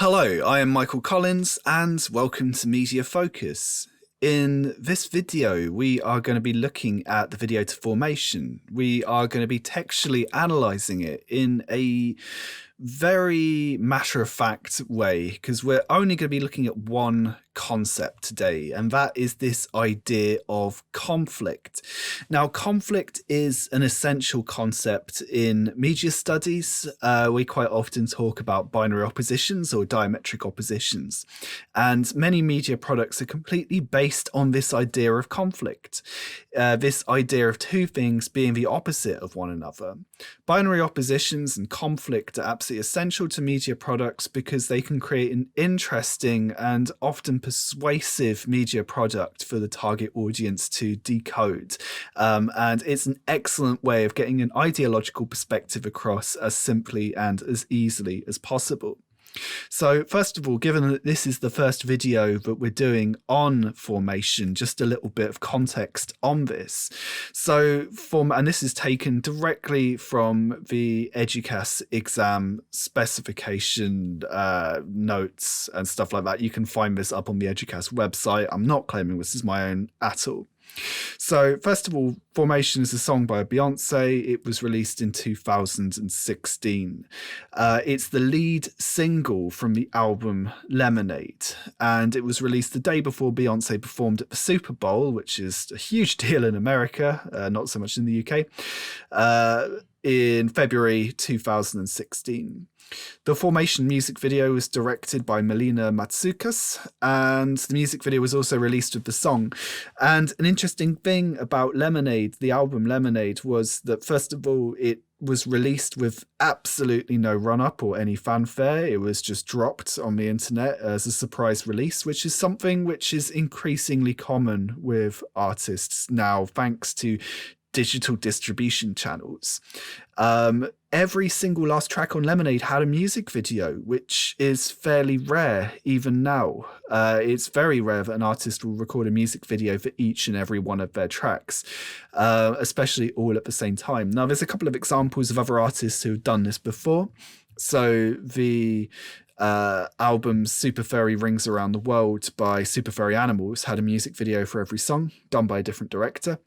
Hello, I am Michael Collins and welcome to Media Focus. In this video, we are going to be looking at the video to formation. We are going to be textually analysing it in a very matter-of-fact way because we're only going to be looking at one concept today, and that is this idea of conflict. Now, conflict is an essential concept in media studies. We quite often talk about binary oppositions or diametric oppositions, and many media products are completely based on this idea of conflict, this idea of two things being the opposite of one another. Binary oppositions and conflict are absolutely essential to media products because they can create an interesting and often persuasive media product for the target audience to decode. And it's an excellent way of getting an ideological perspective across as simply and as easily as possible. So first of all, given that this is the first video that we're doing on formation, just a little bit of context on this. So and this is taken directly from the EDUCAS exam specification notes and stuff like that. You can find this up on the EDUCAS website. I'm not claiming this is my own at all. So first of all, Formation is a song by Beyonce. It was released in 2016. It's the lead single from the album Lemonade, and it was released the day before Beyonce performed at the Super Bowl, which is a huge deal in America, not so much in the UK, in February 2016. The Formation music video was directed by Melina Matsoukas, and the music video was also released with the song. And an interesting thing about Lemonade, the album Lemonade, was that first of all, it was released with absolutely no run-up or any fanfare. It was just dropped on the internet as a surprise release, which is something which is increasingly common with artists now, thanks to digital distribution channels. Every single last track on Lemonade had a music video, which is fairly rare even now. It's very rare that an artist will record a music video for each and every one of their tracks, especially all at the same time. Now, there's a couple of examples of other artists who've done this before. So the album Super Furry Rings Around the World by Super Furry Animals had a music video for every song, done by a different director.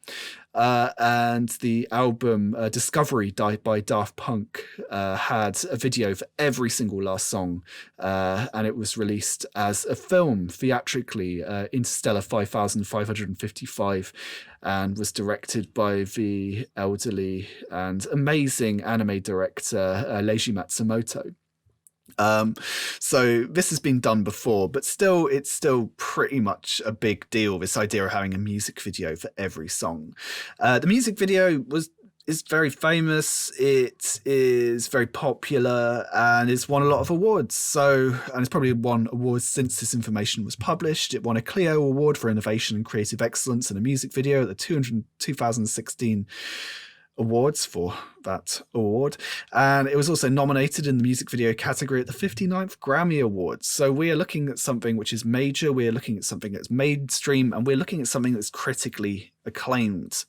And the album Discovery by Daft Punk had a video for every single last song, and it was released as a film theatrically, Interstellar 5555, and was directed by the elderly and amazing anime director Leiji Matsumoto. So this has been done before, but still, it's still pretty much a big deal, this idea of having a music video for every song. The music video is very famous, it is very popular, and it's won a lot of awards. And it's probably won awards since this information was published. It won a Clio Award for Innovation and Creative Excellence in a Music Video at the 2016 awards for that award, and it was also nominated in the music video category at the 59th Grammy Awards. So we are looking at something which is major, we're looking at something that's mainstream, and we're looking at something that's critically acclaimed.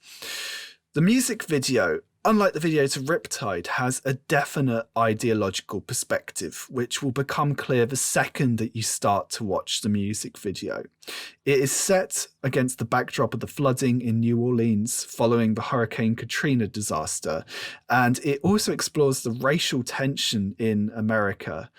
The music video, unlike the video to Riptide, has a definite ideological perspective, which will become clear the second that you start to watch the music video. It is set against the backdrop of the flooding in New Orleans following the Hurricane Katrina disaster, and it also explores the racial tension in America,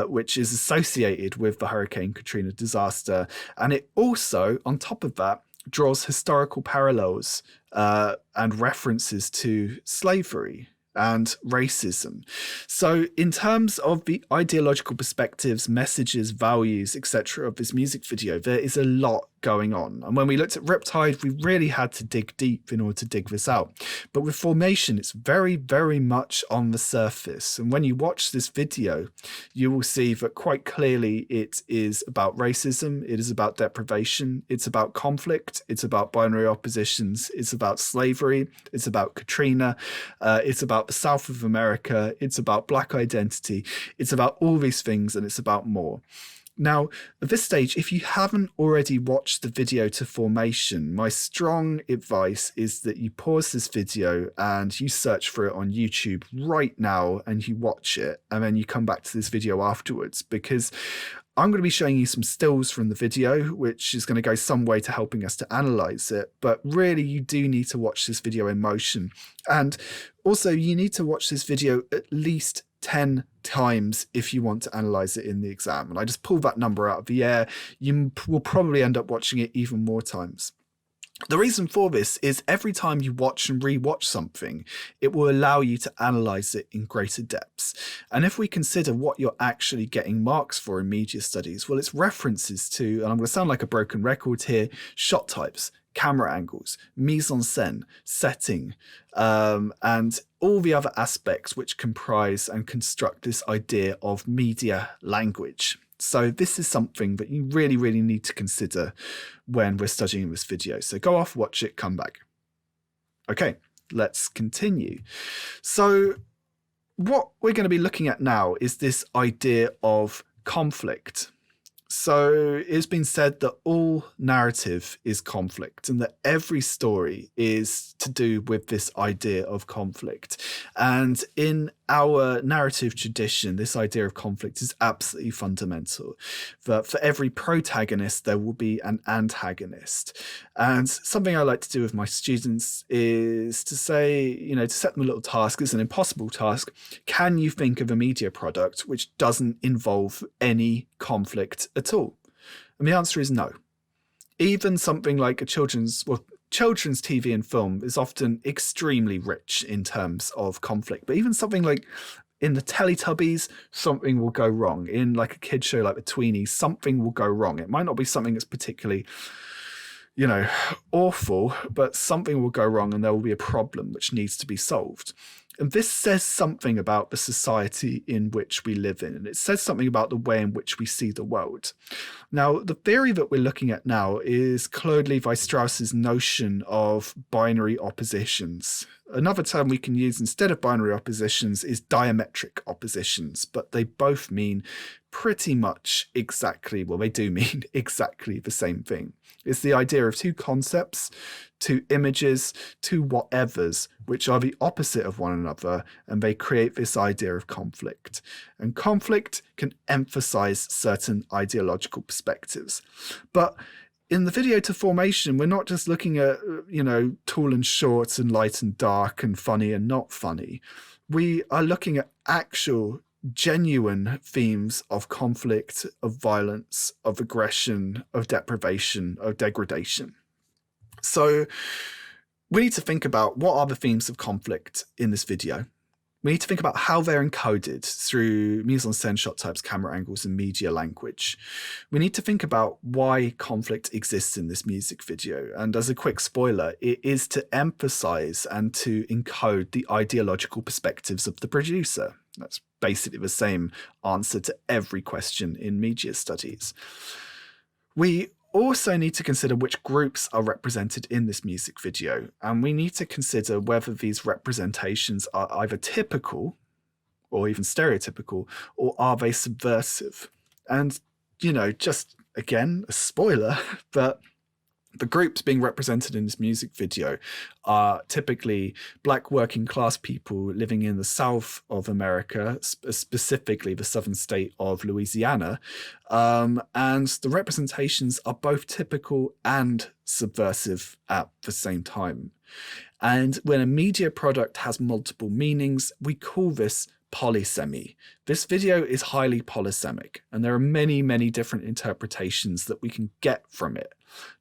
which is associated with the Hurricane Katrina disaster. And it also, on top of that, draws historical parallels and references to slavery and racism. So in terms of the ideological perspectives, messages, values, etc. of this music video, there is a lot going on. And when we looked at Riptide, we really had to dig deep in order to dig this out. But with Formation, it's very, very much on the surface. And when you watch this video, you will see that quite clearly it is about racism, it is about deprivation, it's about conflict, it's about binary oppositions, it's about slavery, it's about Katrina, it's about the South of America, it's about Black identity, it's about all these things, and it's about more. Now, at this stage, if you haven't already watched the video to formation, my strong advice is that you pause this video and you search for it on YouTube right now and you watch it, and then you come back to this video afterwards, because I'm going to be showing you some stills from the video, which is going to go some way to helping us to analyze it. But really, you do need to watch this video in motion. And also, you need to watch this video at least 10 times if you want to analyze it in the exam. And I just pulled that number out of the air. You will probably end up watching it even more times. The reason for this is every time you watch and re-watch something, it will allow you to analyze it in greater depths. And if we consider what you're actually getting marks for in media studies, well, it's references to, and I'm going to sound like a broken record here, shot types, camera angles, mise en scène, setting, and all the other aspects which comprise and construct this idea of media language. So this is something that you really, really need to consider when we're studying this video. So go off, watch it, come back. Okay, let's continue. So what we're going to be looking at now is this idea of conflict. So it's been said that all narrative is conflict, and that every story is to do with this idea of conflict. And in our narrative tradition, this idea of conflict is absolutely fundamental. That for every protagonist, there will be an antagonist. And something I like to do with my students is to say, to set them a little task. It's an impossible task. Can you think of a media product which doesn't involve any conflict at all? And the answer is no. Even something like children's TV and film is often extremely rich in terms of conflict. But even something like in the Teletubbies, something will go wrong. In like a kid show like the Tweenies, something will go wrong. It might not be something that's particularly, awful, but something will go wrong and there will be a problem which needs to be solved. And this says something about the society in which we live in, and it says something about the way in which we see the world. Now, the theory that we're looking at now is Claude Lévi-Strauss's notion of binary oppositions. Another term we can use instead of binary oppositions is diametric oppositions, but they both mean pretty much exactly, well, they do mean exactly the same thing. It's the idea of two concepts, two images, two whatevers, which are the opposite of one another, and they create this idea of conflict. And conflict can emphasize certain ideological perspectives. But in the video to formation, we're not just looking at, tall and short and light and dark and funny and not funny. We are looking at actual genuine themes of conflict, of violence, of aggression, of deprivation, of degradation. So we need to think about what are the themes of conflict in this video. We need to think about how they're encoded through mise en scène, shot types, camera angles, and media language. We need to think about why conflict exists in this music video. And as a quick spoiler, it is to emphasize and to encode the ideological perspectives of the producer. That's basically the same answer to every question in media studies. We also need to consider which groups are represented in this music video, and we need to consider whether these representations are either typical or even stereotypical, or are they subversive. And, just again, a spoiler, but the groups being represented in this music video are typically Black working class people living in the South of America, specifically the southern state of Louisiana. And the representations are both typical and subversive at the same time. And when a media product has multiple meanings, we call this polysemy. This video is highly polysemic, and there are many, many different interpretations that we can get from it.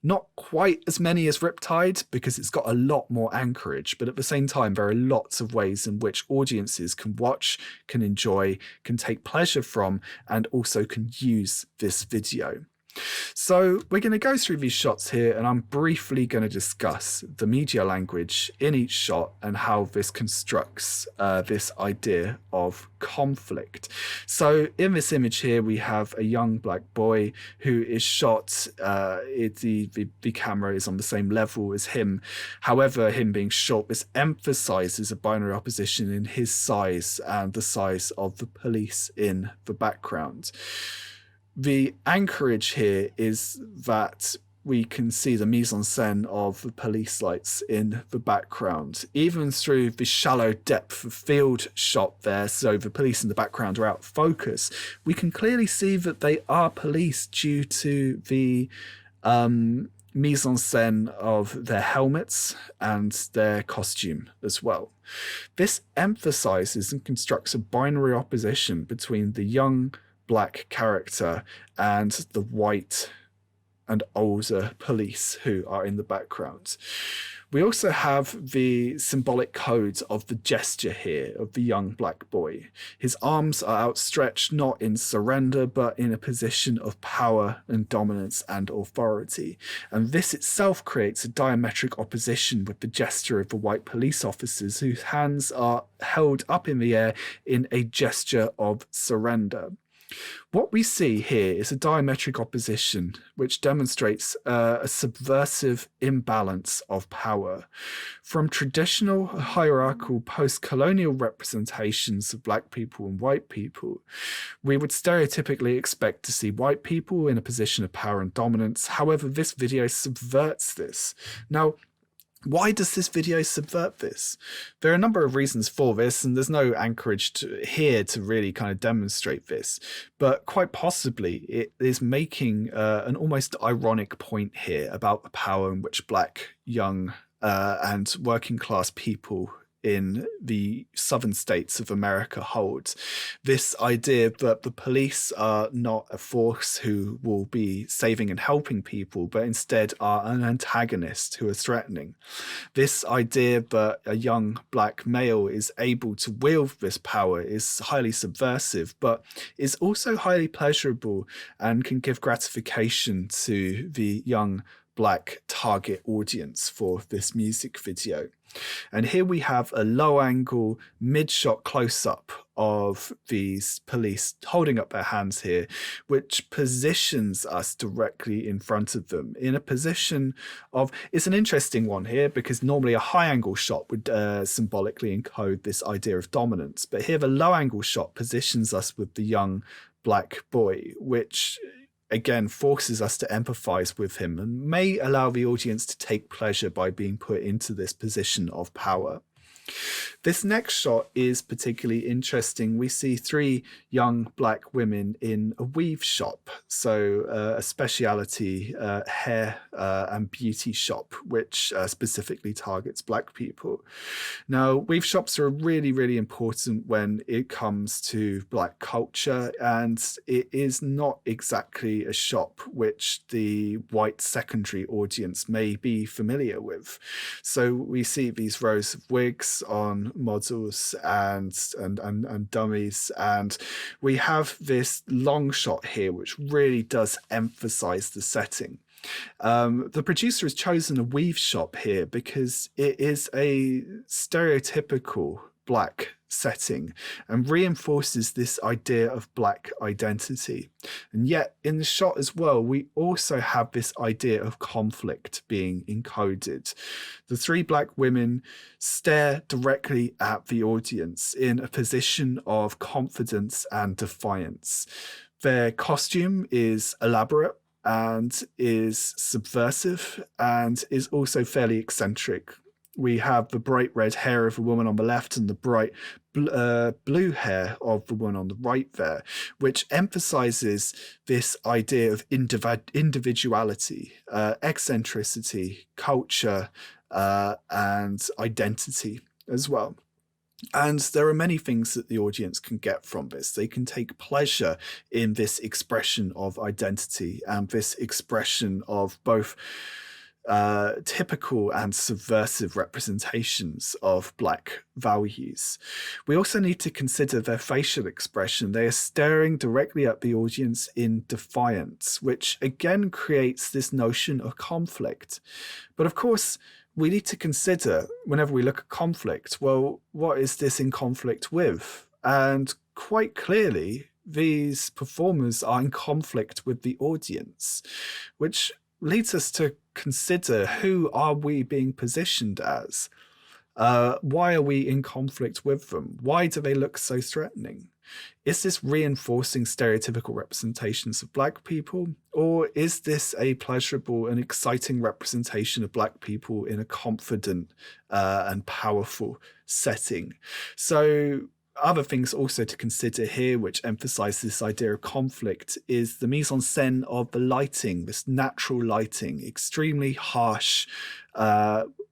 Not quite as many as Riptide, because it's got a lot more anchorage, but at the same time, there are lots of ways in which audiences can watch, can enjoy, can take pleasure from, and also can use this video. So we're going to go through these shots here, and I'm briefly going to discuss the media language in each shot and how this constructs this idea of conflict. So in this image here, we have a young black boy who is shot. The camera is on the same level as him. However, him being short, this emphasizes a binary opposition in his size and the size of the police in the background. The anchorage here is that we can see the mise-en-scène of the police lights in the background, even through the shallow depth of field shot there, so the police in the background are out of focus. We can clearly see that they are police due to the mise-en-scène of their helmets and their costume as well. This emphasizes and constructs a binary opposition between the young black character and the white and older police who are in the background. We also have the symbolic code of the gesture here of the young black boy. His arms are outstretched not in surrender, but in a position of power and dominance and authority. And this itself creates a diametric opposition with the gesture of the white police officers whose hands are held up in the air in a gesture of surrender. What we see here is a diametric opposition which demonstrates a subversive imbalance of power. From traditional hierarchical post-colonial representations of black people and white people, we would stereotypically expect to see white people in a position of power and dominance. However, this video subverts this. Now, why does this video subvert this? There are a number of reasons for this, and there's no anchorage here to really kind of demonstrate this, but quite possibly it is making an almost ironic point here about the power in which black, young, and working class people in the southern states of America hold. This idea that the police are not a force who will be saving and helping people, but instead are an antagonist who are threatening. This idea that a young black male is able to wield this power is highly subversive, but is also highly pleasurable and can give gratification to the young black target audience for this music video. And here we have a low angle mid-shot close-up of these police holding up their hands here, which positions us directly in front of them in a position of, it's an interesting one here because normally a high angle shot would symbolically encode this idea of dominance. But here the low angle shot positions us with the young black boy, which again forces us to empathize with him and may allow the audience to take pleasure by being put into this position of power. This next shot is particularly interesting. We see three young black women in a weave shop, so a specialty hair and beauty shop, which specifically targets black people. Now, weave shops are really, really important when it comes to black culture, and it is not exactly a shop which the white secondary audience may be familiar with. So we see these rows of wigs on models and dummies, and we have this long shot here which really does emphasize the setting. The producer has chosen a weave shop here because it is a stereotypical black setting and reinforces this idea of black identity. And yet in the shot as well, we also have this idea of conflict being encoded. The three black women stare directly at the audience in a position of confidence and defiance. Their costume is elaborate and is subversive and is also fairly eccentric. We have the bright red hair of the woman on the left and the bright blue hair of the one on the right there, which emphasizes this idea of individuality, eccentricity, culture, and identity as well. And there are many things that the audience can get from this. They can take pleasure in this expression of identity and this expression of both typical and subversive representations of black values. We also need to consider their facial expression. They are staring directly at the audience in defiance, which again creates this notion of conflict. But of course, we need to consider, whenever we look at conflict, well, what is this in conflict with? And quite clearly, these performers are in conflict with the audience, which leads us to consider, who are we being positioned as? Why are we in conflict with them? Why do they look so threatening? Is this reinforcing stereotypical representations of Black people, or is this a pleasurable and exciting representation of Black people in a confident and powerful setting? So other things also to consider here, which emphasize this idea of conflict, is the mise en scène of the lighting, this natural lighting, extremely harsh,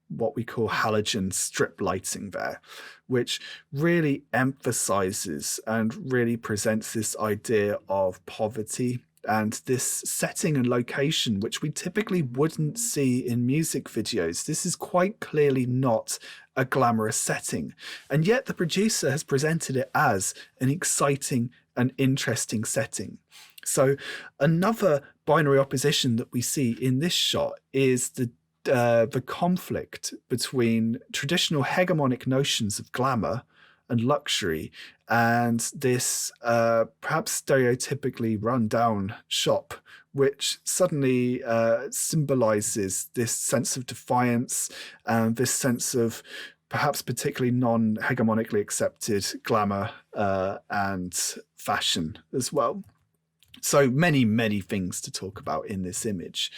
what we call halogen strip lighting there, which really emphasizes and really presents this idea of poverty and this setting and location, which we typically wouldn't see in music videos. This is quite clearly not a glamorous setting, and yet the producer has presented it as an exciting and interesting setting. So another binary opposition that we see in this shot is the conflict between traditional hegemonic notions of glamour and luxury and this perhaps stereotypically run-down shop, which suddenly symbolizes this sense of defiance and this sense of perhaps particularly non-hegemonically accepted glamour and fashion as well. So many, many things to talk about in this image.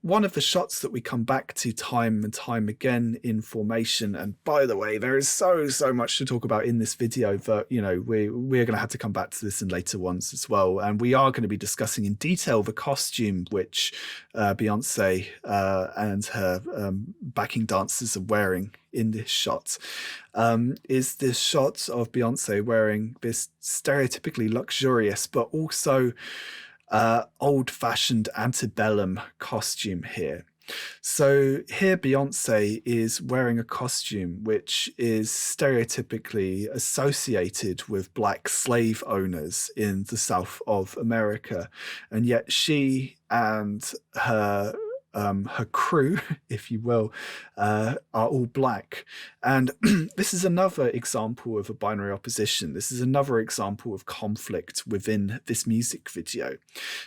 One of the shots that we come back to time and time again in Formation, and by the way, there is so much to talk about in this video that, you know, we're going to have to come back to this in later ones as well. And we are going to be discussing in detail the costume which Beyonce and her backing dancers are wearing in this shot. Is this shot of Beyonce wearing this stereotypically luxurious but also old-fashioned antebellum costume here. So here Beyonce is wearing a costume which is stereotypically associated with Black slave owners in the South of America, and yet she and her crew, if you will, are all Black. And this is another example of a binary opposition. This is another example of conflict within this music video.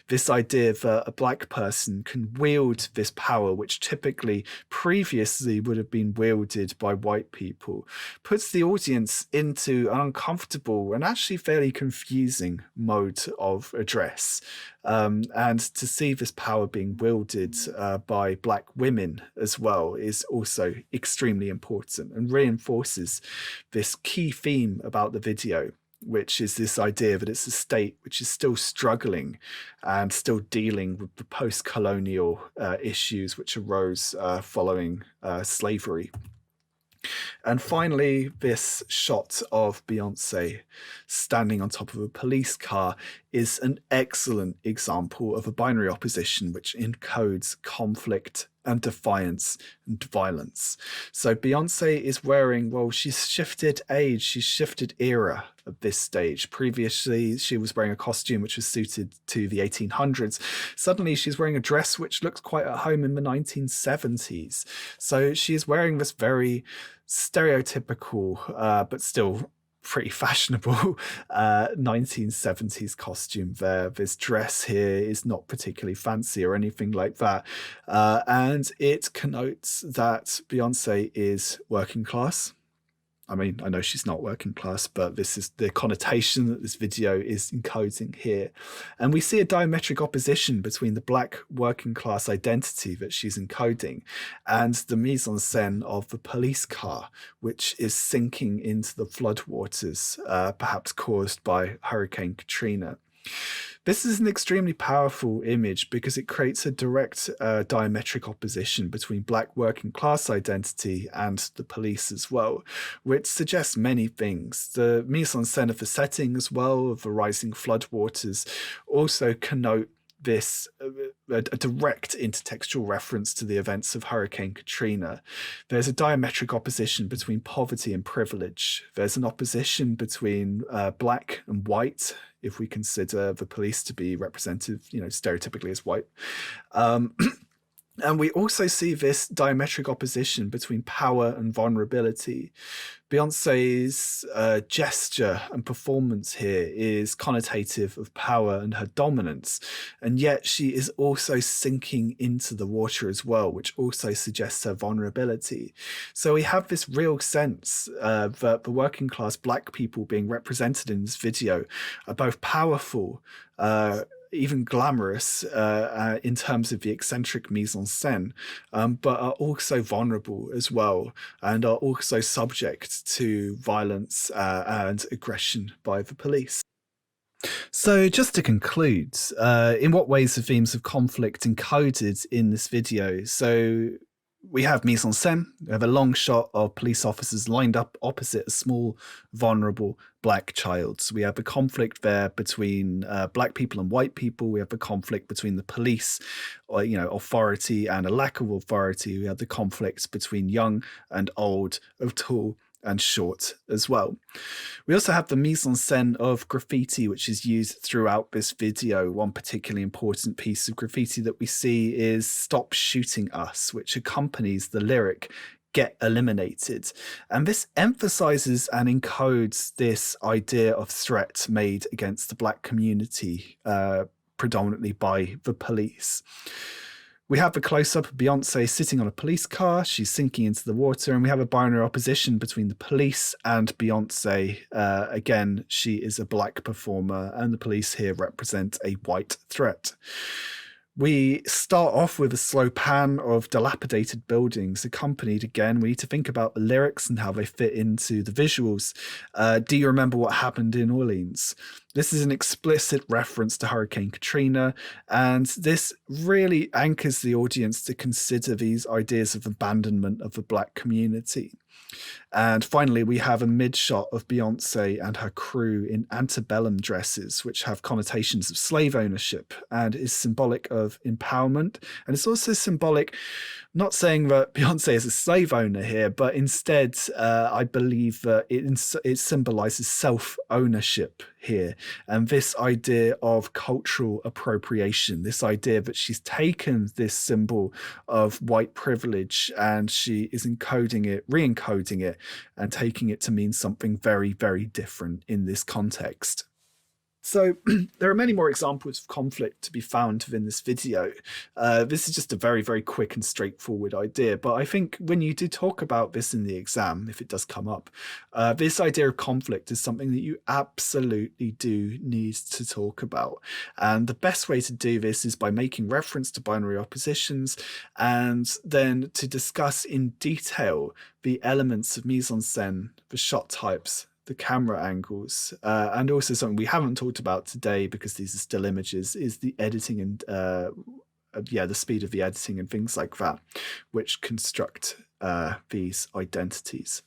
This idea that a Black person can wield this power, which typically previously would have been wielded by white people, puts the audience into an uncomfortable and actually fairly confusing mode of address. And to see this power being wielded by Black women as well is also extremely important and reinforces this key theme about the video, which is this idea that it's a state which is still struggling and still dealing with the post-colonial issues which arose following slavery. And finally, this shot of Beyonce standing on top of a police car is an excellent example of a binary opposition which encodes conflict and defiance and violence. So Beyonce is wearing, well, she's shifted age, she's shifted era at this stage. Previously, she was wearing a costume which was suited to the 1800s. Suddenly, she's wearing a dress which looks quite at home in the 1970s. So she's wearing this very stereotypical, but still pretty fashionable 1970s costume there. This dress here is not particularly fancy or anything like that. And it connotes that Beyonce is working class. I mean, I know she's not working class, but this is the connotation that this video is encoding here. And we see a diametric opposition between the Black working class identity that she's encoding and the mise en scène of the police car, which is sinking into the floodwaters, perhaps caused by Hurricane Katrina. This is an extremely powerful image because it creates a direct diametric opposition between Black working class identity and the police as well, which suggests many things. The mise en scène of the setting as well, of the rising floodwaters, also connote this a direct intertextual reference to the events of Hurricane Katrina. There's a diametric opposition between poverty and privilege. There's an opposition between Black and white, if we consider the police to be represented, you know, stereotypically as white. And we also see this diametric opposition between power and vulnerability. Beyonce's gesture and performance here is connotative of power and her dominance, and yet she is also sinking into the water as well, which also suggests her vulnerability. So we have this real sense that the working class black people being represented in this video are both powerful, even glamorous in terms of the eccentric mise en scène, but are also vulnerable as well, and are also subject to violence and aggression by the police. So just to conclude, in what ways are themes of conflict encoded in this video? So we have mise en scène. We have a long shot of police officers lined up opposite a small, vulnerable black child. So we have the conflict there between black people and white people. We have the conflict between the police, or authority and a lack of authority. We have the conflicts between young and old, of tall and short as well. We also have the mise en scène of graffiti, which is used throughout this video. One particularly important piece of graffiti that we see is "Stop Shooting Us," which accompanies the lyric "Get Eliminated." And this emphasizes and encodes this idea of threat made against the black community, predominantly by the police. We have the close-up of Beyonce sitting on a police car. She's sinking into the water, and we have a binary opposition between the police and Beyonce. Again, she is a black performer, and the police here represent a white threat. We start off with a slow pan of dilapidated buildings, accompanied again. We need to think about the lyrics and how they fit into the visuals. Do you remember what happened in Orleans? This is an explicit reference to Hurricane Katrina, and this really anchors the audience to consider these ideas of abandonment of the black community. And finally, we have a mid-shot of Beyonce and her crew in antebellum dresses, which have connotations of slave ownership and is symbolic of empowerment. And it's also symbolic, not saying that Beyonce is a slave owner here, but instead, I believe that it symbolizes self-ownership here. And this idea of cultural appropriation, this idea that she's taken this symbol of white privilege and she is encoding it, re-encoding it, and taking it to mean something very, very different in this context. So there are many more examples of conflict to be found within this video. This is just a very, very quick and straightforward idea. But I think when you do talk about this in the exam, if it does come up, this idea of conflict is something that you absolutely do need to talk about. And the best way to do this is by making reference to binary oppositions and then to discuss in detail the elements of mise en scène, the shot types, the camera angles, and also something we haven't talked about today because these are still images, is the editing and the speed of the editing and things like that, which construct these identities.